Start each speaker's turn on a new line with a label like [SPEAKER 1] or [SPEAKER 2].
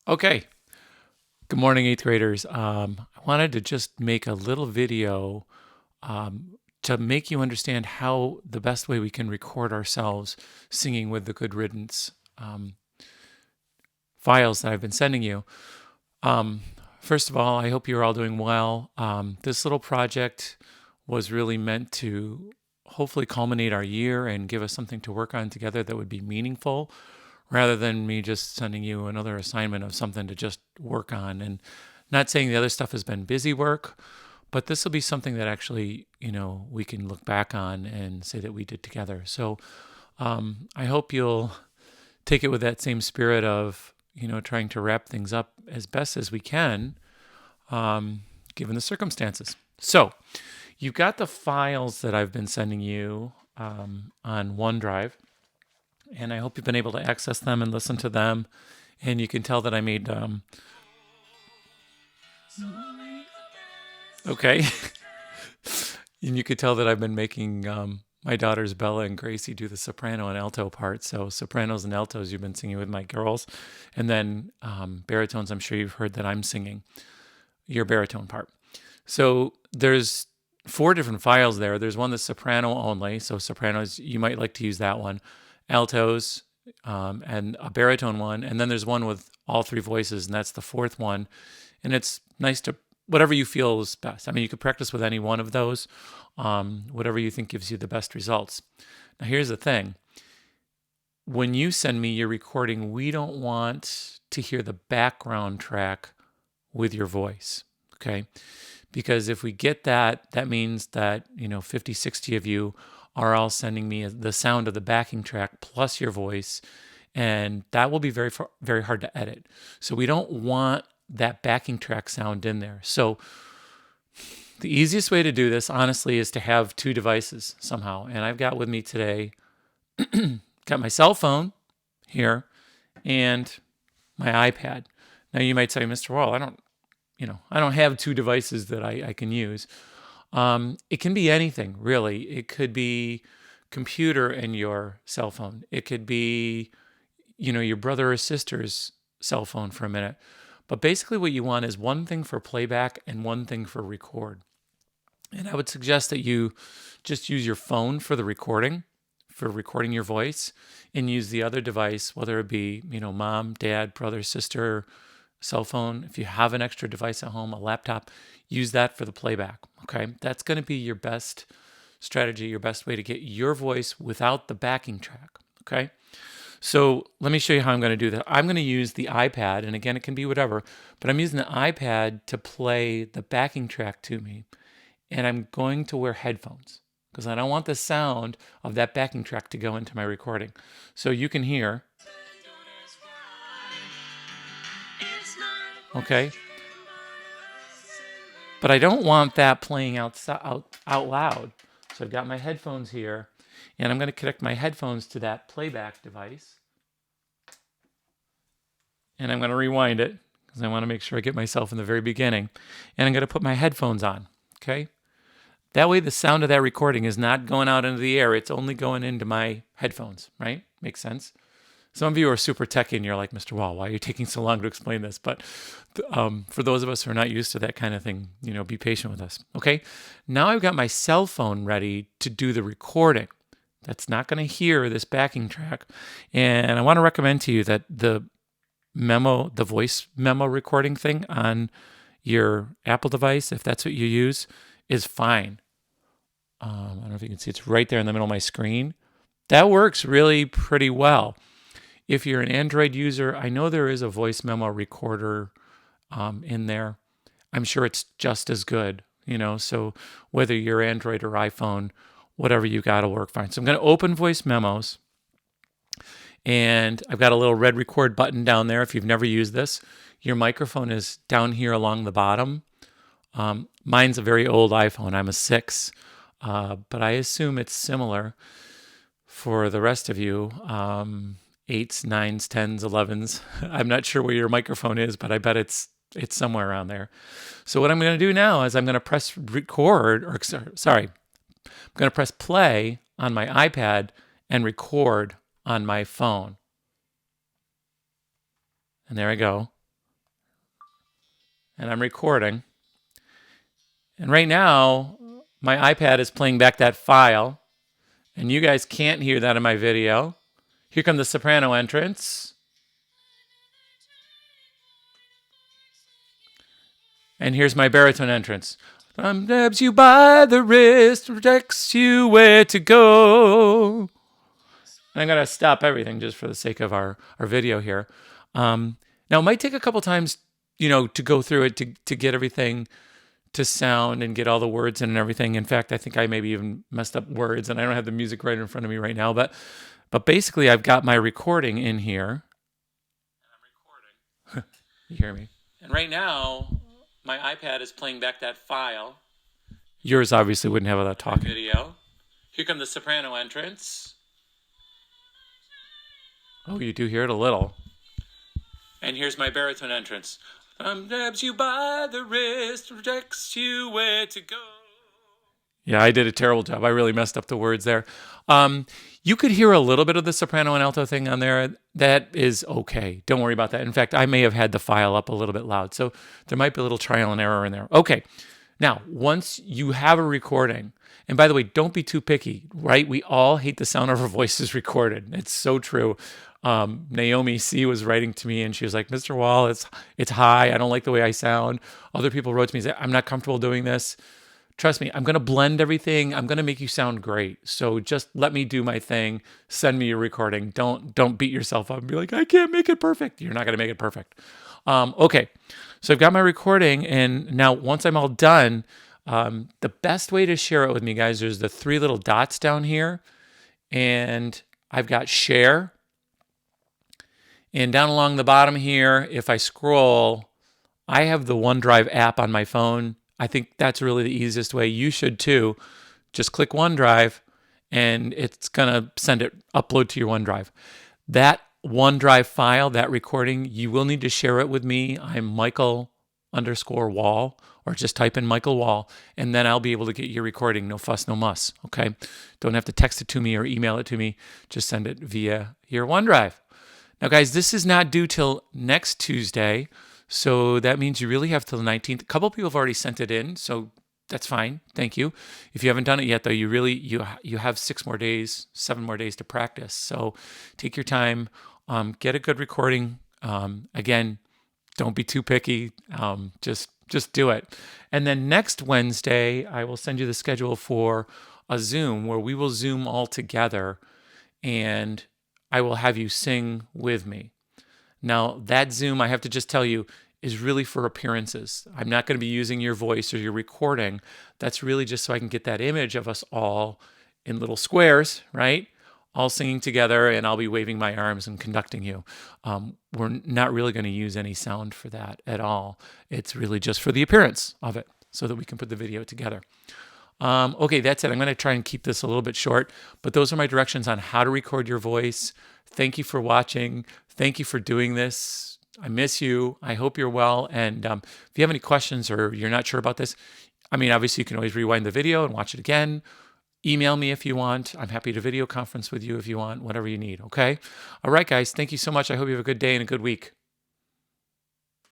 [SPEAKER 1] Okay. Good morning, eighth graders. I wanted to just make a little video to make you understand how the best way we can record ourselves singing with the Good Riddance files that I've been sending you. Um, First of all, I hope you're all doing well. This little project was really meant to hopefully culminate our year and give us something to work on together that would be meaningful rather than me just sending you another assignment of something to just work on. And not saying the other stuff has been busy work, but this will be something that actually, we can look back on and say that we did together. So I hope you'll take it with that same spirit of, trying to wrap things up as best as we can, given the circumstances. So you've got the files that I've been sending you on OneDrive, and I hope you've been able to access them and listen to them. And you can tell that I made okay, and you could tell that I've been making my daughters Bella and Gracie do the soprano and alto part. So sopranos and altos you've been singing with my girls, and then baritones. I'm sure you've heard that I'm singing your baritone part. So there's 4 different files there. There's one that's soprano only. So sopranos, you might like to use that one. Altos, and a baritone one. And then there's one with all 3 voices, and that's the 4th one. And it's nice to, whatever you feel is best. I mean, you could practice with any one of those, whatever you think gives you the best results. Now, here's the thing. When you send me your recording, we don't want to hear the background track with your voice, okay? Because if we get that, that means that, 50, 60 of you are all sending me the sound of the backing track plus your voice, and that will be very, very hard to edit. So we don't want that backing track sound in there. So the easiest way to do this, honestly, is to have 2 devices somehow. And I've got with me today, got my cell phone here and my iPad. Now you might say, Mr. Wall, I don't have 2 devices that I can use. It can be anything, really. It could be computer and your cell phone. It could be, your brother or sister's cell phone for a minute. But basically what you want is one thing for playback and one thing for record. And I would suggest that you just use your phone for recording your voice, and use the other device, whether it be, mom, dad, brother, sister, cell phone. If you have an extra device at home, a laptop, use that for the playback. Okay. That's going to be your best strategy, your best way to get your voice without the backing track. Okay. So let me show you how I'm going to do that. I'm going to use the iPad, and again, it can be whatever, but I'm using the iPad to play the backing track to me. And I'm going to wear headphones because I don't want the sound of that backing track to go into my recording. So you can hear, okay? But I don't want that playing out loud. So I've got my headphones here, and I'm going to connect my headphones to that playback device. And I'm going to rewind it because I want to make sure I get myself in the very beginning. And I'm going to put my headphones on, okay? That way the sound of that recording is not going out into the air. It's only going into my headphones, right? Makes sense? Some of you are super techy and you're like, Mr. Wall, why are you taking so long to explain this? But for those of us who are not used to that kind of thing, be patient with us, okay? Now I've got my cell phone ready to do the recording. That's not going to hear this backing track. And I want to recommend to you that the voice memo recording thing on your Apple device, if that's what you use, is fine. I don't know if you can see, it's right there in the middle of my screen. That works really pretty well. If you're an Android user, I know there is a voice memo recorder in there. I'm sure it's just as good, so whether you're Android or iPhone, whatever you got will work fine. So I'm going to open voice memos, and I've got a little red record button down there. If you've never used this, your microphone is down here along the bottom. Mine's a very old iPhone. I'm a 6, but I assume it's similar for the rest of you. 8s, 9s, 10s, 11s. I'm not sure where your microphone is, but I bet it's somewhere around there. So what I'm going to do now is I'm going to press record, or sorry, I'm going to press play on my iPad and record on my phone. And there I go. and I'm recording. And right now, my iPad is playing back that file, and you guys can't hear that in my video. Here come the soprano entrance. And here's my baritone entrance. Grabs you by the wrist, directs you where to go. And I'm going to stop everything just for the sake of our video here. Now, it might take a couple times, to go through it to get everything to sound and get all the words in and everything. In fact, I think I maybe even messed up words, and I don't have the music right in front of me right now. But basically, I've got my recording in here. I'm recording. You hear me? And right now, my iPad is playing back that file. Yours obviously wouldn't have that talking. Video. Here come the soprano entrance. Oh, you do hear it a little. And here's my baritone entrance. Grabs you by the wrist, directs you where to go. Yeah, I did a terrible job. I really messed up the words there. You could hear a little bit of the soprano and alto thing on there. That is okay. Don't worry about that. In fact, I may have had the file up a little bit loud, so there might be a little trial and error in there. Okay. Now, once you have a recording, and by the way, don't be too picky, right? We all hate the sound of our voices recorded. It's so true. Naomi C was writing to me and she was like, Mr. Wall, it's high. I don't like the way I sound. Other people wrote to me and said, I'm not comfortable doing this. Trust me, I'm going to blend everything. I'm going to make you sound great. So just let me do my thing. Send me your recording. Don't beat yourself up and be like, I can't make it perfect. You're not going to make it perfect. Okay. So I've got my recording, and now once I'm all done, the best way to share it with me, guys, there's the 3 little dots down here, and I've got share. And down along the bottom here, if I scroll, I have the OneDrive app on my phone. I think that's really the easiest way. You should too. Just click OneDrive, and it's going to upload to your OneDrive. That OneDrive file, that recording, you will need to share it with me. I'm Michael_Wall, or just type in Michael Wall, and then I'll be able to get your recording. No fuss, no muss, okay? Don't have to text it to me or email it to me. Just send it via your OneDrive. Now, guys, this is not due till next Tuesday, so that means you really have till the 19th. A couple people have already sent it in, so that's fine. Thank you. If you haven't done it yet, though, you have 7 more days to practice. So take your time, get a good recording. Again, don't be too picky. Just do it. And then next Wednesday, I will send you the schedule for a Zoom where we will Zoom all together, and I will have you sing with me. Now, that Zoom, I have to just tell you, is really for appearances. I'm not going to be using your voice or your recording. That's really just so I can get that image of us all in little squares, right? All singing together, and I'll be waving my arms and conducting you. We're not really going to use any sound for that at all. It's really just for the appearance of it so that we can put the video together. Okay, that's it. I'm going to try and keep this a little bit short, but those are my directions on how to record your voice. Thank you for watching. Thank you for doing this. I miss you. I hope you're well. And if you have any questions or you're not sure about this, obviously you can always rewind the video and watch it again. Email me if you want. I'm happy to video conference with you if you want, whatever you need, okay? All right, guys. Thank you so much. I hope you have a good day and a good week.